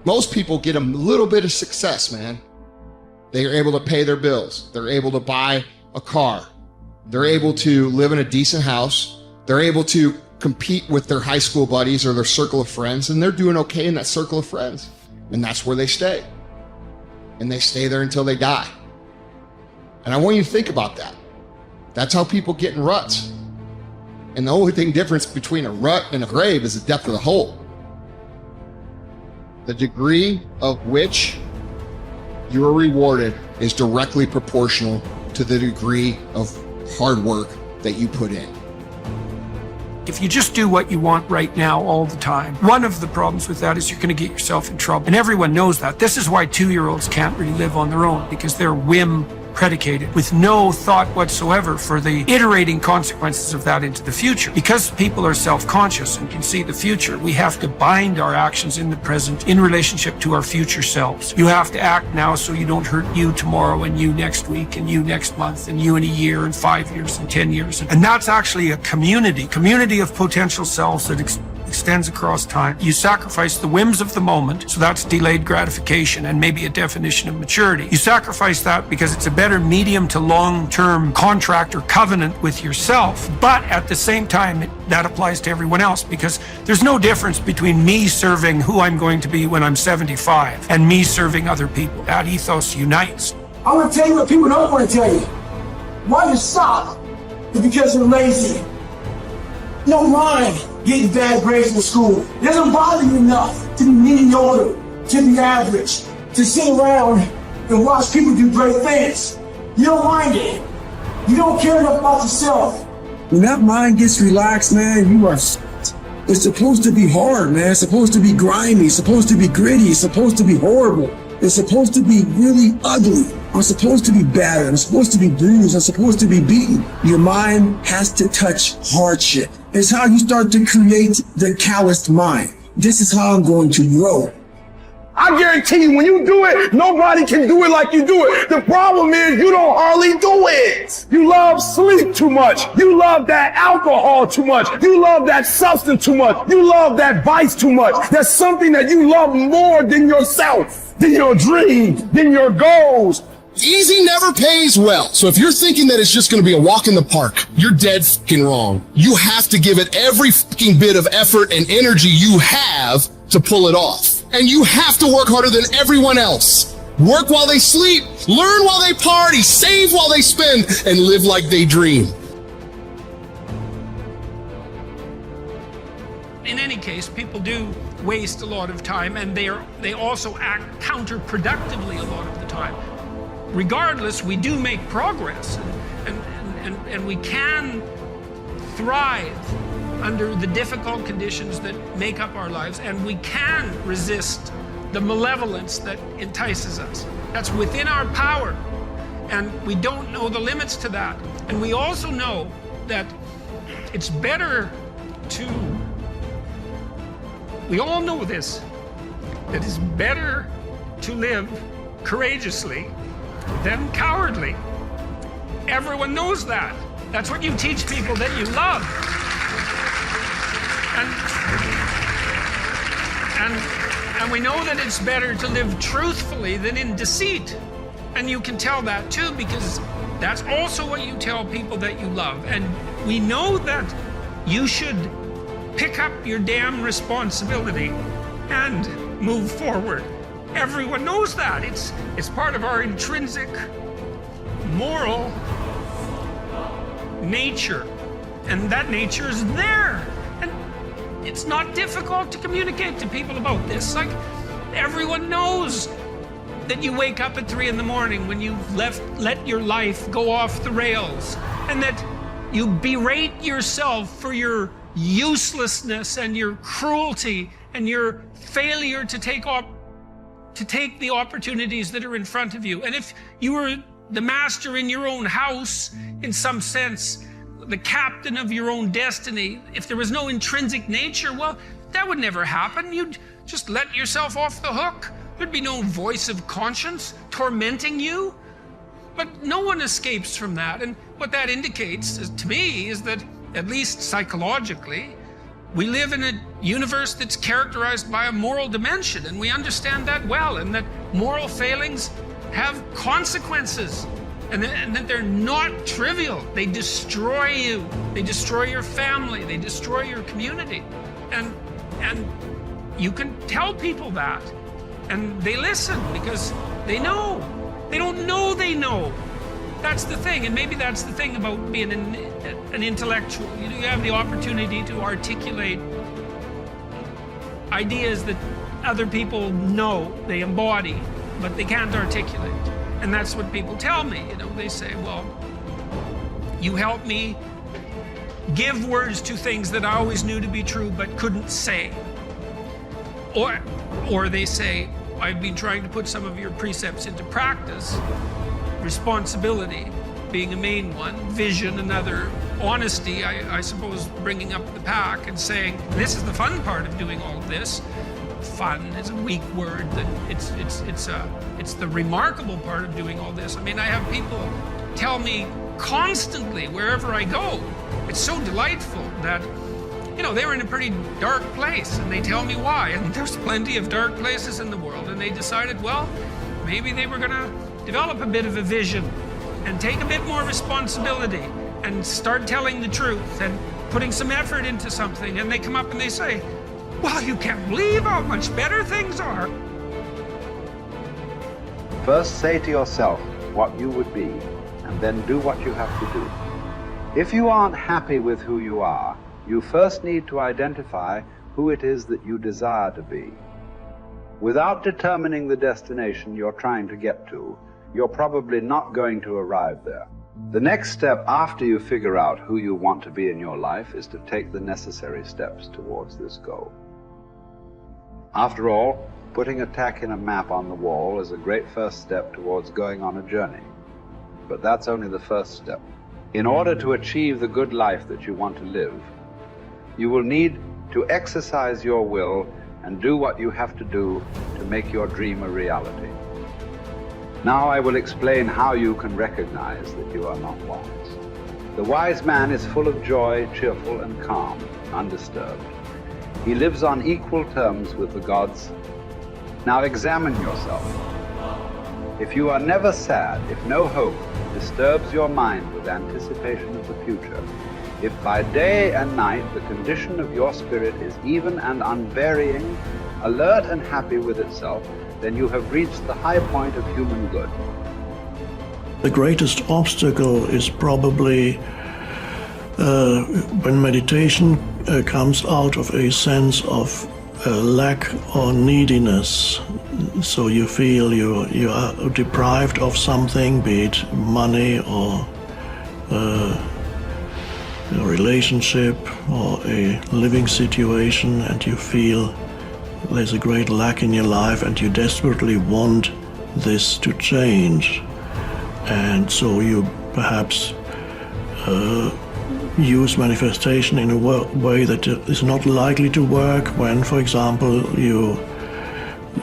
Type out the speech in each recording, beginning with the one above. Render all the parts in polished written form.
Most people get a little bit of success, man. They are able to pay their bills. They're able to buy a car. They're able to live in a decent house. They're able to compete with their high school buddies or their circle of friends, and they're doing okay in that circle of friends. And that's where they stay. And they stay there until they die. And I want you to think about that. That's how people get in ruts. And the only difference between a rut and a grave is the depth of the hole. The degree of which you are rewarded is directly proportional to the degree of hard work that you put in. If you just do what you want right now all the time, one of the problems with that is you're going to get yourself in trouble. And everyone knows that. This is why 2-year-olds can't really live on their own, because they're whim predicated with no thought whatsoever for the iterating consequences of that into the future. Because people are self-conscious and can see the future, we have to bind our actions in the present in relationship to our future selves. You have to act now so you don't hurt you tomorrow and you next week and you next month and you in a year and 5 years and 10 years. And that's actually a community of potential selves that extends across time. You sacrifice the whims of the moment, so that's delayed gratification and maybe a definition of maturity. You sacrifice that because it's a better medium to long-term contract or covenant with yourself, but at the same time, that applies to everyone else, because there's no difference between me serving who I'm going to be when I'm 75 and me serving other people. That ethos unites. I'm going to tell you what people don't want to tell you. Why you stop is because you're lazy. You don't mind getting bad grades in school. It doesn't bother you enough to be mediocre, to be average, to sit around and watch people do great things. You don't mind it. You don't care enough about yourself. When that mind gets relaxed, man, you are... It's supposed to be hard, man. It's supposed to be grimy. It's supposed to be gritty. It's supposed to be horrible. It's supposed to be really ugly. I'm supposed to be battered. I'm supposed to be bruised. I'm supposed to be beaten. Your mind has to touch hardship. It's how you start to create the calloused mind. This is how I'm going to grow. I guarantee you, when you do it, nobody can do it like you do it. The problem is you don't hardly do it. You love sleep too much. You love that alcohol too much. You love that substance too much. You love that vice too much. There's something that you love more than yourself, than your dreams, than your goals. Easy never pays well. So if you're thinking that it's just going to be a walk in the park, you're dead fucking wrong. You have to give it every fucking bit of effort and energy you have to pull it off. And you have to work harder than everyone else. Work while they sleep, learn while they party, save while they spend, and live like they dream. In any case, people do waste a lot of time, and they also act counterproductively a lot of the time. Regardless, we do make progress, and we can thrive under the difficult conditions that make up our lives, and we can resist the malevolence that entices us. That's within our power, and we don't know the limits to that. And we also know that it's better to, we all know this, that it's better to live courageously than cowardly. Everyone knows that. That's what you teach people that you love. And we know that it's better to live truthfully than in deceit. And you can tell that too, because that's also what you tell people that you love. And we know that you should pick up your damn responsibility and move forward. Everyone knows that. It's part of our intrinsic moral nature. And that nature is there. And it's not difficult to communicate to people about this. Like, everyone knows that you wake up at 3 in the morning when you've let your life go off the rails, and that you berate yourself for your uselessness and your cruelty and your failure to take the opportunities that are in front of you. And if you were the master in your own house, in some sense, the captain of your own destiny, if there was no intrinsic nature, well, that would never happen. You'd just let yourself off the hook. There'd be no voice of conscience tormenting you. But no one escapes from that. And what that indicates to me is that, at least psychologically, we live in a universe that's characterized by a moral dimension, and we understand that well, and that moral failings have consequences, and that they're not trivial. They destroy you. They destroy your family. They destroy your community. And you can tell people that, and they listen because they know. They don't know they know. That's the thing, and maybe that's the thing about being an intellectual. You have the opportunity to articulate ideas that other people know, they embody, but they can't articulate. And that's what people tell me. They say, well, you help me give words to things that I always knew to be true but couldn't say. Or they say, I've been trying to put some of your precepts into practice. Responsibility being a main one, vision another, honesty, I suppose, bringing up the pack and saying, this is the fun part of doing all of this. Fun is a weak word. That it's the remarkable part of doing all this. I mean, I have people tell me constantly wherever I go. It's so delightful that, they were in a pretty dark place, and they tell me why. And there's plenty of dark places in the world, and they decided, well, maybe they were going to develop a bit of a vision and take a bit more responsibility and start telling the truth and putting some effort into something. And they come up and they say, well, you can't believe how much better things are. First say to yourself what you would be, and then do what you have to do. If you aren't happy with who you are, you first need to identify who it is that you desire to be. Without determining the destination you're trying to get to, you're probably not going to arrive there. The next step after you figure out who you want to be in your life is to take the necessary steps towards this goal. After all, putting a tack in a map on the wall is a great first step towards going on a journey. But that's only the first step. In order to achieve the good life that you want to live, you will need to exercise your will and do what you have to do to make your dream a reality. Now I will explain how you can recognize that you are not wise. The wise man is full of joy, cheerful and calm, undisturbed. He lives on equal terms with the gods. Now examine yourself. If you are never sad, if no hope disturbs your mind with anticipation of the future, if by day and night the condition of your spirit is even and unvarying, alert and happy with itself, then you have reached the high point of human good. The greatest obstacle is probably when meditation comes out of a sense of lack or neediness. So you feel you are deprived of something, be it money or a relationship or a living situation, and you feel there's a great lack in your life and you desperately want this to change. And so you perhaps use manifestation in a way that is not likely to work when, for example, you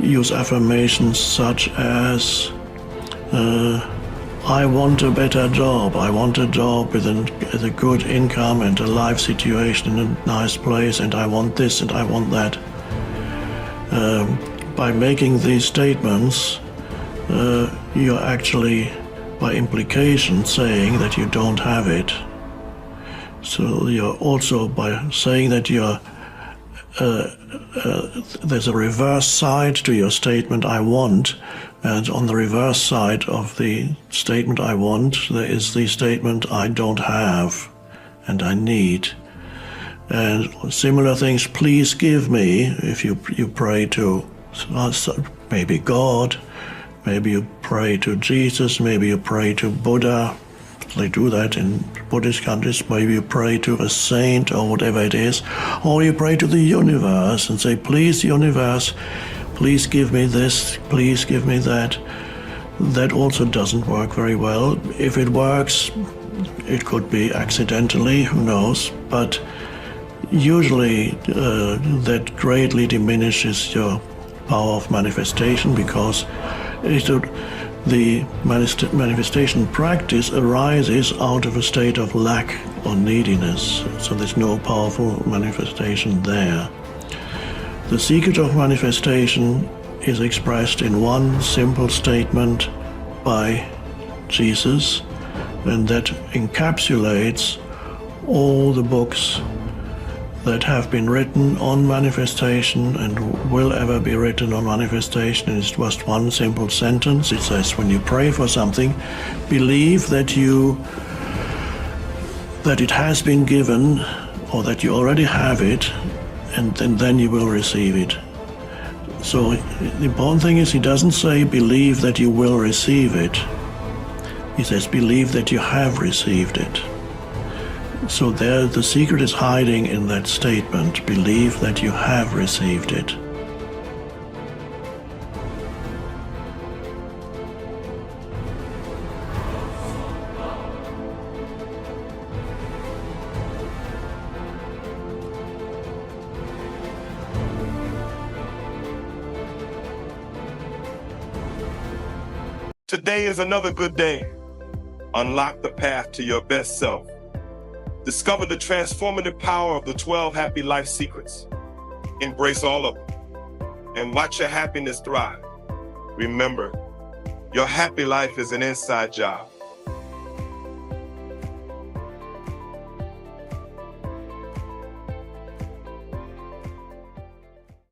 use affirmations such as I want a better job, I want a job with a good income and a life situation in a nice place, and I want this and I want that. By making these statements, you're actually, by implication, saying that you don't have it. So you're also, by saying that there's a reverse side to your statement, I want, and on the reverse side of the statement, I want, there is the statement, I don't have, and I need. And similar things, please give me, if you pray to maybe God, maybe you pray to Jesus, maybe you pray to Buddha. They do that in Buddhist countries. Maybe you pray to a saint or whatever it is, or you pray to the universe and say, please, universe, please give me this, please give me that. That also doesn't work very well. If it works, it could be accidentally, who knows, but usually that greatly diminishes your power of manifestation, because the manifestation practice arises out of a state of lack or neediness, so there's no powerful manifestation there. The secret of manifestation is expressed in one simple statement by Jesus, and that encapsulates all the books that have been written on manifestation and will ever be written on manifestation. It's just one simple sentence. It says, when you pray for something, believe that it has been given, or that you already have it, and then you will receive it. So the important thing is, he doesn't say believe that you will receive it. He says believe that you have received it. So there, the secret is hiding in that statement, believe that you have received it. Today is another good day. Unlock the path to your best self. Discover the transformative power of the 12 happy life secrets. Embrace all of them and watch your happiness thrive. Remember, your happy life is an inside job.